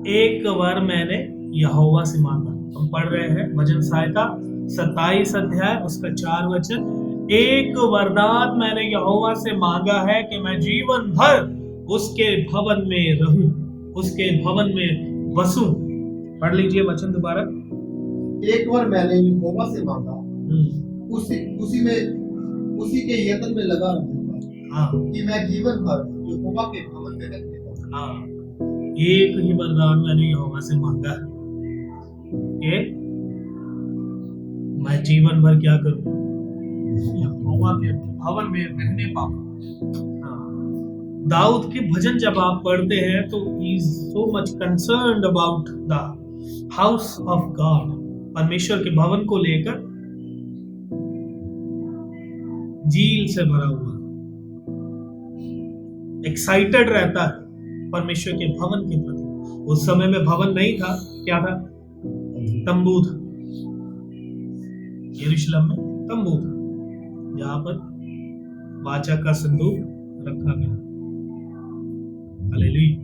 एक बार मैंने यहोवा से मांगा। हम पढ़ रहे हैं भजन सहायता 27 अध्याय उसका 4 वचन। एक वरदान मैंने यहोवा से मांगा है कि मैं जीवन भर उसके भवन में रहूं, उसके भवन में बसूं। पढ़ लीजिए वचन दोबारा। एक बार मैंने यहोवा से मांगा, उसी के यत्न में लगा रहूंगा। हाँ, कि मैं जीवन भर यहोवा के भवन में रहने पाऊं। हाँ, एक ही वरदान मैंने यहोवा से मांगा है कि मैं जीवन भर क्या करूं, यहोवा के भवन में रहने पाऊं। दाऊद के भजन जब आप पढ़ते हैं तो he is so much concerned about the house of God, परमेश्वर के भवन को लेकर जील से भरा हुआ, एक्साइटेड रहता है परमेश्वर के भवन के प्रति। उस समय में भवन नहीं था, क्या था? तंबू था। यरूशलेम में तंबू था जहां पर वाचा का संदूक रखा गया। हालेलुया।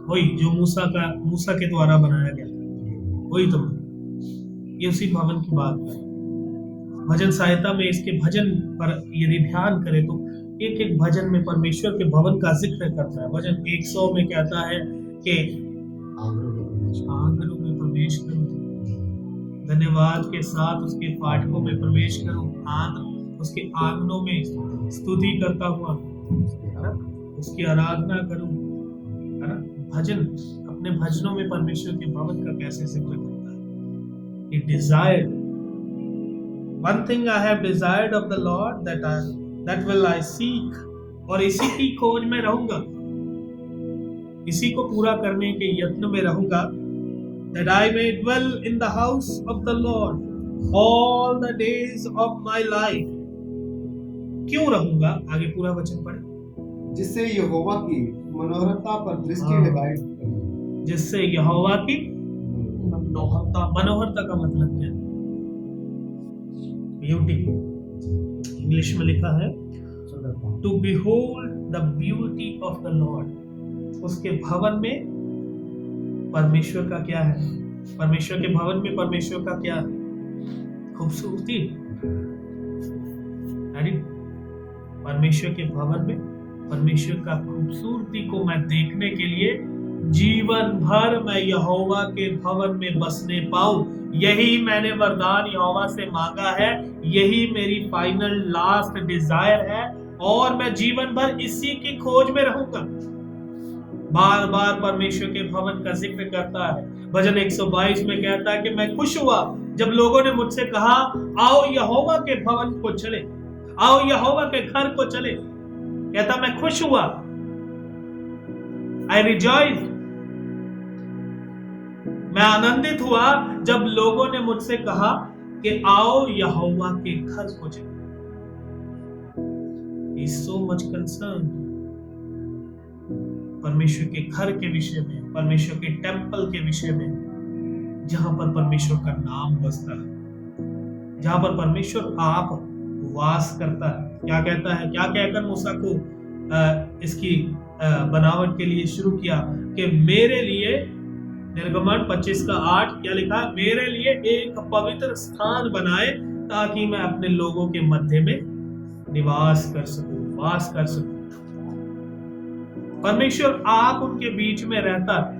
वही जो मूसा के द्वारा बनाया गया, वही तंबू। ये उसी भवन की बात है। भजन सहायता में इसके भजन पर यदि ध्यान करें तो एक एक भजन में परमेश्वर के भवन का जिक्र करता है। भजन 100 में कहता है कि आंगनों में प्रवेश करूं, धन्यवाद के साथ उसके फाटकों में प्रवेश करूं, उसके आंगनों में स्तुति करता हुआ उसकी आराधना करूं, है ना। भजन अपने भजनों में परमेश्वर के भवन का कैसे जिक्र करता है। He desired, one thing I have desired of the Lord that will I seek, और इसी की खोज में रहूंगा, इसी को पूरा करने के यत्न में रहूंगा। That I may dwell in the house of the Lord all the days of my life। क्यों रहूंगा? आगे पूरा वचन पढ़े। जिससे यहोवा की मनोहरता पर दृष्टि लगाए, जिससे यहोवा की मनोहरता का मतलब क्या है? ब्यूटी। इंग्लिश में लिखा है to behold the beauty of the Lord। उसके भवन में परमेश्वर का क्या है? परमेश्वर के भवन में परमेश्वर का क्या है? खूबसूरती। परमेश्वर के भवन में परमेश्वर का खूबसूरती को मैं देखने के लिए जीवन भर मैं यहोवा के भवन में बसने पाऊं, यही मैंने वरदान यहोवा से मांगा है। यही मेरी फाइनल लास्ट डिजायर है और मैं जीवन भर इसी की खोज में रहूंगा। बार बार परमेश्वर के भवन का जिक्र करता है। भजन 122 में कहता है कि मैं खुश हुआ जब लोगों ने मुझसे कहा आओ यहोवा के भवन को चले, आओ यहोवा के घर को चले। कहता मैं खुश हुआ, आई रिजॉइस, मैं आनंदित हुआ जब लोगों ने मुझसे कहा कि आओ यहोवा के घर को चले। He is so much concerned परमेश्वर के घर के विषय में, परमेश्वर के टेंपल के विषय में, जहां पर परमेश्वर का नाम बसता है, जहां पर परमेश्वर आप वास करता है। क्या कहता है? क्या कहकर मूसा को इसकी बनावट के लिए शुरू किया कि मेरे लिए, निर्गमन 25:8 क्या लिखा? मेरे लिए एक पवित्र स्थान बनाए ताकि मैं अपने लोगों के मध्य में निवास कर सकूं, वास कर सकूं। परमेश्वर आप उनके बीच में रहता है।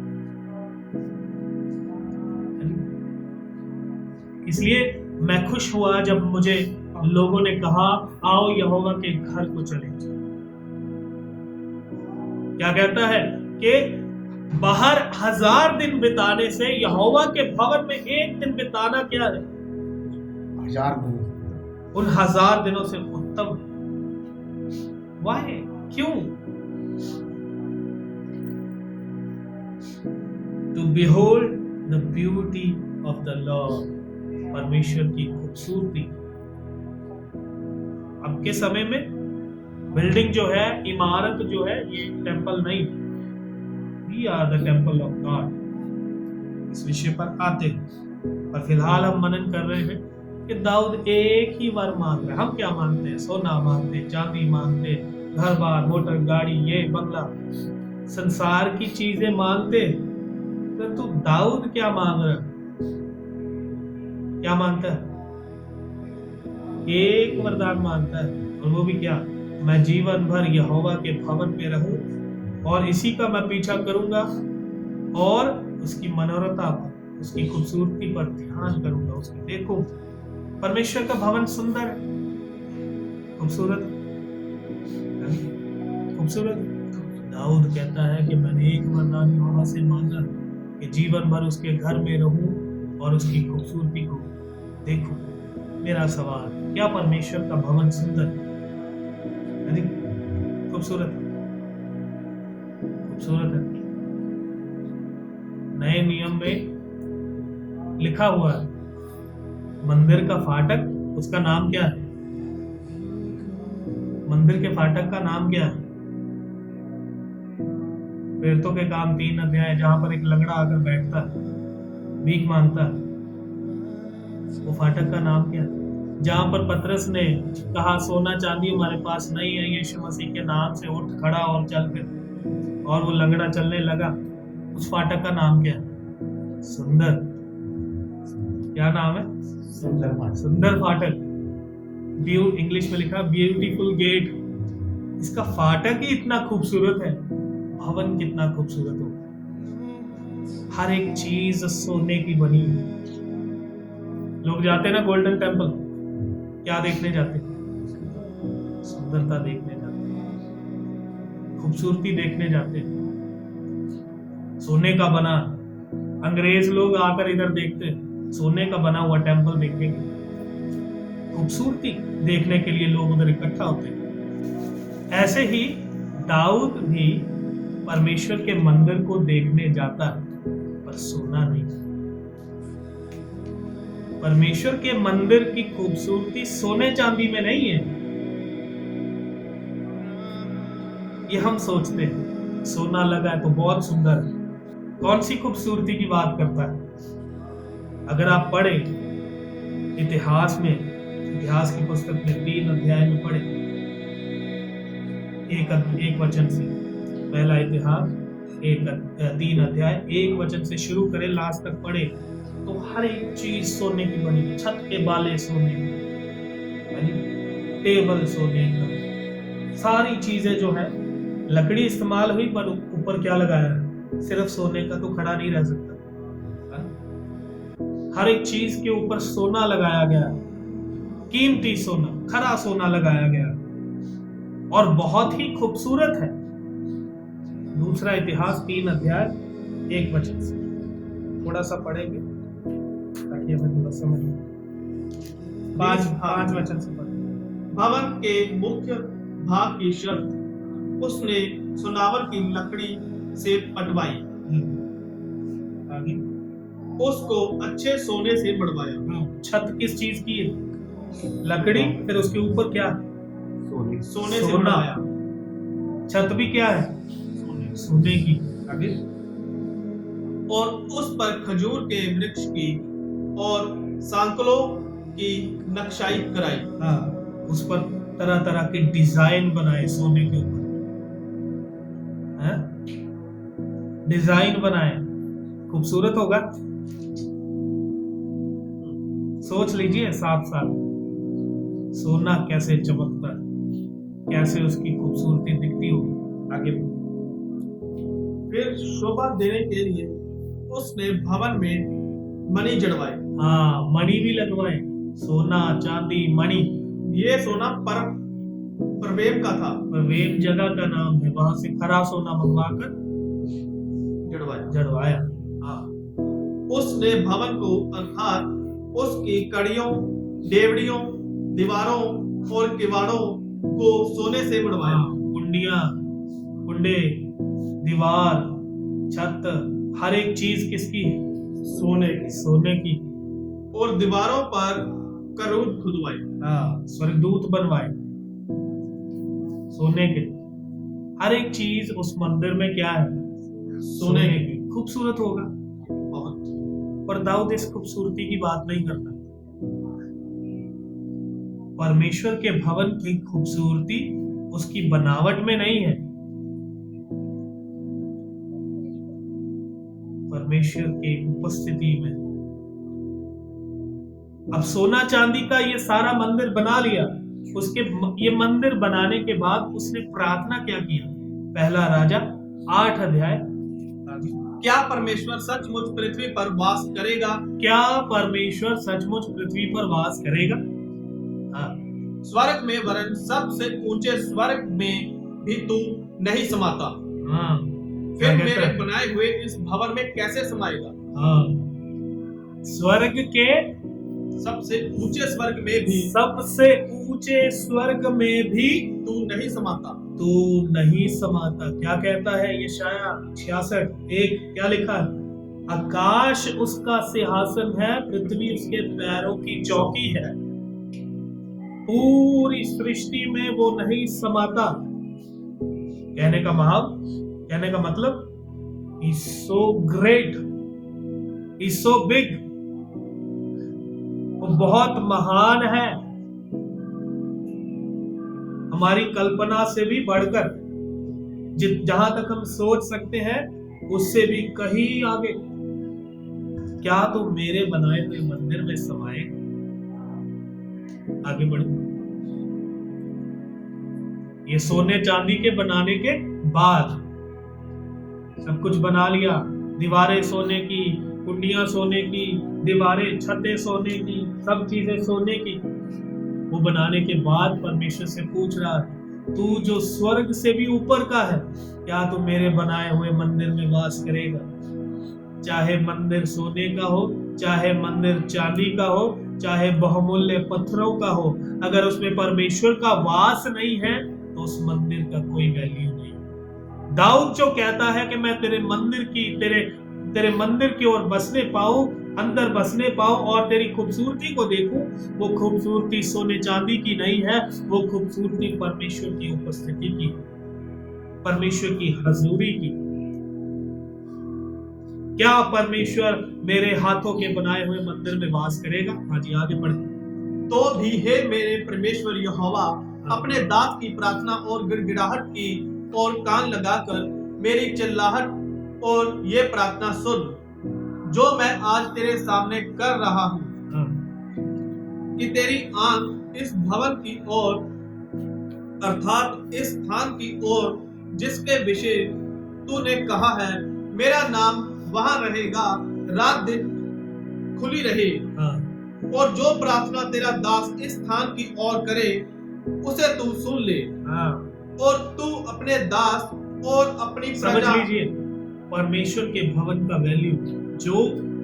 इसलिए मैं खुश हुआ जब मुझे लोगों ने कहा आओ यहोवा के घर को चले। क्या कहता है कि बाहर 1000 दिन बिताने से यहोवा के भवन में एक दिन बिताना क्या है? 1000 दिन। उन 1000 दिनों से उत्तम। वाहे? क्यों? To behold the beauty of the Lord, परमेश्वर की खूबसूरती। अब के समय में बिल्डिंग जो है, इमारत जो है, ये टेंपल नहीं, we are the temple of God। इस विषय पर आते हैं, पर फिलहाल हम मनन कर रहे हैं कि दाऊद एक ही बार मांग रहे। हम क्या मांगते हैं? सोना मांगते, चांदी मांगते, घर बार, मोटर गाड़ी, ये बंगला, संसार की चीजें मांगते, तो तू दाऊद क्या मांग रहा, क्या मांगता है? एक वरदान मांगता है, और वो भी क्या? मैं जीवन भर यहोवा के भवन में रहूं और इसी का मैं पीछा करूंगा और उसकी मनोरथा पर, उसकी खूबसूरती पर ध्यान करूंगा, उसकी देखो। परमेश्वर का भवन सुंदर है, खूबसूरत, खूबसूरत। दाऊद कहता है कि मैंने एक वरदान यहोवा से मांगा कि जीवन भर उसके घर में रहूं और उसकी खूबसूरती को देखूं। मेरा सवाल, क्या परमेश्वर का भवन सुंदर है? खूबसूरत, खूबसूरत है। नए नियम में लिखा हुआ है, मंदिर का फाटक, उसका नाम क्या है? मंदिर के फाटक का नाम क्या है? प्रेरितों के काम 3 अध्याय, जहां पर एक लंगड़ा आकर बैठता है, भीख मांगता है, वो फाटक का नाम क्या है? जहां पर पतरस ने कहा सोना चांदी हमारे पास नहीं है, यीशु मसीह के नाम से उठ खड़ा और चल फिर, और वो लंगड़ा चलने लगा, उस फाटक का नाम क्या है? सुंदर। क्या नाम है? सुंदर फाटक। सुंदर फाटक। इंग्लिश में लिखा ब्यूटीफुल गेट। इसका फाटक ही इतना खूबसूरत है, भवन कितना खूबसूरत हो। हर एक चीज सोने की बनी है। लोग जाते ना गोल्डन टेम्पल, क्या देखने जाते? सुंदरता देखने जाते, खूबसूरती देखने जाते। सोने का बना, अंग्रेज लोग आकर इधर देखते, सोने का बना हुआ टेम्पल देखेंगे, खूबसूरती देखने के लिए लोग उधर इकट्ठा होते हैं। ऐसे ही दाऊद भी परमेश्वर के मंदिर को देखने जाता है, पर सोना नहीं। परमेश्वर के मंदिर की खूबसूरती सोने चांदी में नहीं है। ये हम सोचते हैं सोना लगा है तो बहुत सुंदर है। कौन सी खूबसूरती की बात करता है? अगर आप पढ़े इतिहास में, इतिहास की पुस्तक में 3 अध्याय में पढ़े, एक वचन से, पहला इतिहास 3 अध्याय 1 वचन से शुरू करें, लास्ट तक पढ़े, तो हर एक चीज सोने की बनी है। छत के बाले सोने की, टेबल सोने का, सारी चीजें जो है, लकड़ी इस्तेमाल हुई पर ऊपर क्या लगाया है? सिर्फ सोने का तो खड़ा नहीं रह सकता। हर एक चीज के ऊपर सोना लगाया गया, कीमती सोना, खरा सोना लगाया गया, और बहुत ही खूबसूरत है। दूसरा इतिहास 3 अध्याय 1 वचन से थोड़ा सा पढ़ेंगे ताकि हमें थोड़ा समझ में। 5 वचन से पढ़ें। भवन के मुख्य भाग की शर्त उसने सुनावर की लकड़ी से पटवाई, आगे उसको अच्छे सोने से मढ़वाया। छत किस चीज की है? लकड़ी, फिर उसके ऊपर क्या? सोने से सोना। मढ़वाया। छत भी क्या है? सोने की। आगे और उस पर खजूर के वृक्ष की और सांकलों की नक्शाई कराई। हाँ, उस पर तरह तरह के डिजाइन बनाए सोने के ऊपर, डिजाइन बनाए, खूबसूरत होगा। सोच लीजिए 7 साल सोना कैसे चमकता है, कैसे उसकी खूबसूरती दिखती होगी। आगे फिर शोभा देने के लिए उसने भवन में मणि जड़वाए। हाँ, मणि भी लगवाए, सोना चांदी मणि। ये सोना परवेम का था, परवेम जगह का नाम है, वहां से खरा सोना मंगवाकर जड़वाया। हाँ, उसने भवन को अर्थात उसकी कड़ियों, डेवड़ियों, दीवारों और किवाड़ों को सोने से मढ़वाया। कुंडियां, कुंडे, दीवार, छत, हर एक चीज किसकी? सोने की। और दीवारों पर करूब खुदवाए। हाँ, स्वर्गदूत बनवाए सोने के। हर एक चीज उस मंदिर में क्या है? सोने की। खूबसूरत होगा बहुत। पर दाऊद इस खूबसूरती की बात नहीं करता। परमेश्वर के भवन की खूबसूरती उसकी बनावट में नहीं है, परमेश्वर के उपस्थिति में। अब सोना चांदी का ये सारा मंदिर बना लिया, उसके ये मंदिर बनाने के बाद उसने प्रार्थना क्या किया? पहला राजा 8 अध्याय। क्या परमेश्वर सचमुच पृथ्वी पर वास करेगा? क्या परमेश्वर सचमुच पृथ्वी पर वास करेगा? हाँ। स्वर्ग में वरन सबसे ऊंचे स्वर्ग में भी तू नहीं समाता। हाँ। फिर मेरे बनाए हुए इस भवन में कैसे समाएगा? हाँ। स्वर्ग के सबसे ऊंचे स्वर्ग में भी, सबसे ऊंचे स्वर्ग में भी तू नहीं समाता। तू नहीं समाता। क्या कहता है यशाया 66:1? क्या लिखा है? आकाश उसका सिंहासन है, पृथ्वी उसके पैरों की चौकी है। पूरी सृष्टि में वो नहीं समाता। कहने का मतलब He's so great, He's so big, वो बहुत महान है, हमारी कल्पना से भी बढ़कर, जहां तक हम सोच सकते हैं उससे भी कहीं आगे। क्या तो मेरे बनाए हुए मंदिर में समाए? आगे बढ़े। ये सोने चांदी के बनाने के बाद सब कुछ बना लिया, दीवारें सोने की, कुंडियां सोने की, दीवारें छतें सोने की, सब चीजें सोने की। वो बनाने के बाद परमेश्वर से पूछ रहा है, तू जो स्वर्ग से भी ऊपर का है, क्या तू मेरे बनाए हुए मंदिर में वास करेगा? चाहे मंदिर सोने का हो, चाहे मंदिर चांदी का हो, चाहे बहुमूल्य पत्थरों का हो, अगर उसमें परमेश्वर का वास नहीं है तो उस मंदिर का कोई वैल्यू नहीं। दाऊद जो कहता है कि मैं तेरे मंदिर की ओर बसने पाऊं, अंदर बसने पाऊं और तेरी खूबसूरती को देखूं, वो खूबसूरती सोने चांदी की नहीं है, वो खूबसूरती परमेश्वर की उपस्थिति की, परमेश्वर की हजूरी की। क्या परमेश्वर मेरे हाथों के बनाए हुए मंदिर में वास करेगा? हाँ जी, आगे बढ़े। तो भी हे मेरे परमेश्वर यहोवा, अपने दास की प्रार्थना और गिड़गिड़ाहट की और कान लगाकर मेरी चिल्लाहट और ये प्रार्थना सुन जो मैं आज तेरे सामने कर रहा हूं, कि तेरी आंख इस भवन की ओर अर्थात इस स्थान की ओर जिसके विषय तूने कहा है मेरा नाम वहां रहेगा, रात दिन खुली रहे। और जो प्रार्थना तेरा दास इस स्थान की ओर करे उसे तू सुन ले। और तू अपने दास और अपनी समझ लीजिए परमेश्वर के भवन का वैल्यू। जो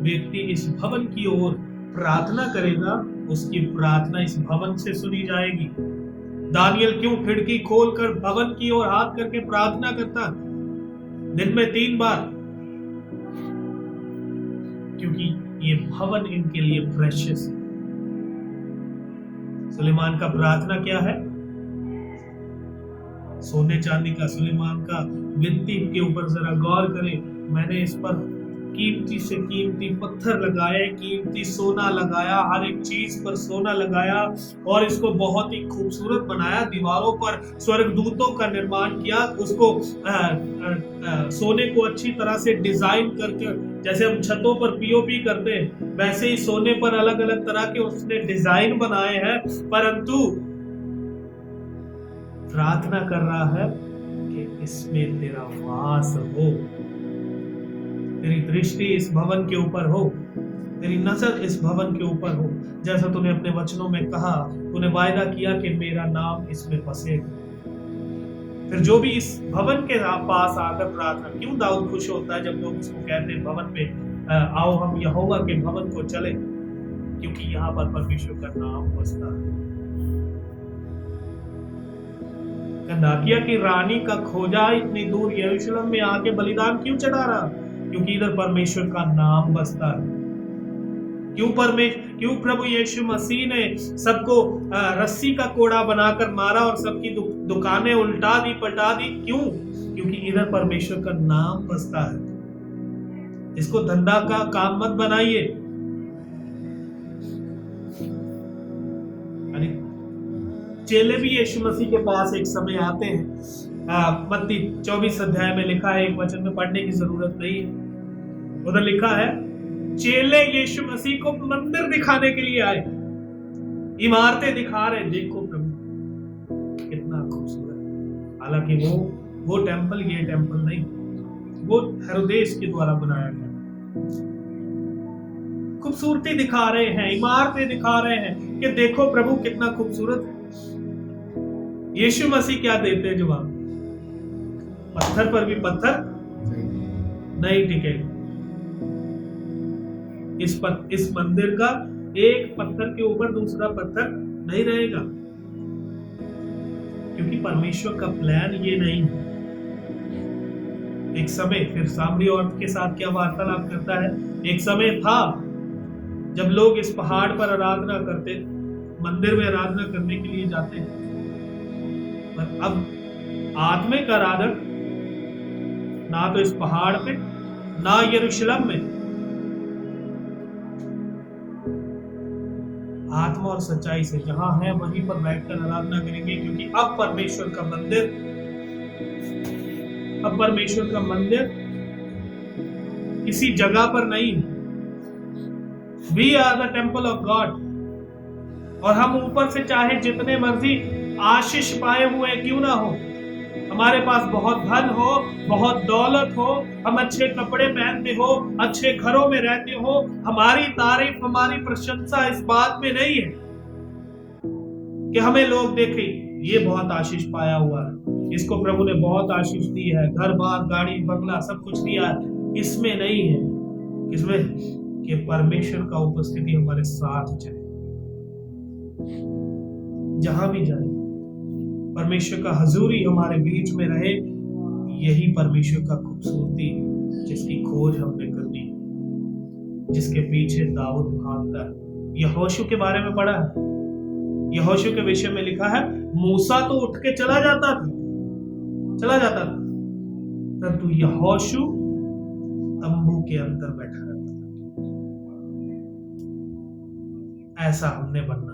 व्यक्ति इस भवन की ओर प्रार्थना करेगा उसकी प्रार्थना इस भवन से सुनी जाएगी। दानियल क्यों खिड़की खोलकर भवन की ओर हाथ करके प्रार्थना करता दिन में 3 बार? क्योंकि ये भवन इनके लिए प्रेशियस है। सुलेमान का प्रार्थना क्या है? सोने चांदी का। सुलेमान का विनती के ऊपर जरा गौर करें। मैंने इस पर कीमती से कीमती पत्थर लगाए, कीमती सोना लगाया, हर एक चीज पर सोना लगाया और इसको बहुत ही खूबसूरत बनाया। दीवारों पर स्वर्गदूतों का निर्माण किया, उसको सोने को अच्छी तरह से डिजाइन करके, जैसे हम छतों पर पीओपी करते हैं वैसे ही सोने पर अलग अलग तरह के उसने डिजाइन बनाए हैं। परंतु प्रार्थना कर रहा है कि इसमें तेरा वास हो, तेरी दृष्टि इस भवन के ऊपर हो, तेरी नजर इस भवन के ऊपर हो। जैसा तूने अपने वचनों में कहा, तूने वायदा किया कि मेरा नाम इसमें बसेगा। फिर जो भी इस भवन के पास आकर प्रार्थना, क्यों दाऊद खुश होता है जब लोग उसको कहते हैं भवन में आओ हम यहोवा के भवन को चले? क्योंकि यहाँ पर परमेश्वर का नाम बसता है। कन्दाकिया की रानी का खोजा इतनी दूर यरूशलेम में आके बलिदान क्यों चढ़ा रहा? क्योंकि इधर परमेश्वर का नाम बसता है। क्यों प्रभु यीशु मसीह ने सबको रस्सी का कोड़ा बनाकर मारा और सबकी दुकानें उल्टा दी पलटा दी? क्यों? क्योंकि इधर परमेश्वर का नाम बसता है। इसको धंधा का काम मत बनाइए। चेले भी यीशु मसीह के पास एक समय आते हैं। मत्ती 24 अध्याय में लिखा है, एक वचन में पढ़ने की जरूरत नहीं है। उधर लिखा है चेले यीशु मसीह को मंदिर दिखाने के लिए आए, इमारतें दिखा रहे, देखो प्रभु कितना खूबसूरत। हालांकि वो टेंपल ये टेंपल नहीं, वो हेरोदेस के द्वारा बनाया गया। खूबसूरती दिखा रहे हैं, इमारतें दिखा रहे हैं कि देखो प्रभु कितना खूबसूरत है। यीशु मसीह क्या देते हैं जवाब? पत्थर पर भी पत्थर नहीं टिकेगा। इस मंदिर का एक पत्थर के ऊपर दूसरा पत्थर नहीं रहेगा, क्योंकि परमेश्वर का प्लान ये नहीं है। एक समय फिर सामरी औरत के साथ क्या वार्तालाप करता है, एक समय था जब लोग इस पहाड़ पर आराधना करते, मंदिर में आराधना करने के लिए जाते हैं, पर अब आत्मिक आराधक ना तो इस पहाड़ पे ना यरूशलेम में, आत्मा और सच्चाई से जहां है वहीं पर बैठकर आराधना करेंगे, क्योंकि अब परमेश्वर का मंदिर किसी जगह पर नहीं है। We are the temple of God, और हम ऊपर से चाहे जितने मर्जी आशीष पाए हुए क्यों ना हो, हमारे पास बहुत धन हो, बहुत दौलत हो, हम अच्छे कपड़े पहनते हो, अच्छे घरों में रहते हो, हमारी तारीफ, हमारी प्रशंसा इस बात में नहीं है कि हमें लोग देखें ये बहुत आशीष पाया हुआ है, इसको प्रभु ने बहुत आशीष दी है, घर बार गाड़ी बंगला सब कुछ दिया है। इसमें नहीं है, किसमें? कि परमेश्वर का उपस्थिति हमारे साथ जाए, जहां भी जाए परमेश्वर का हजूरी हमारे बीच में रहे। यही परमेश्वर का खूबसूरती जिसकी खोज हमने करनी, जिसके पीछे दाऊद भागता है। यहोशू के बारे में पढ़ा है, यहोशू के विषय में लिखा है मूसा तो उठ के चला जाता था, परंतु यहोशू तंबू के अंदर बैठा रहता था। ऐसा हमने बनना।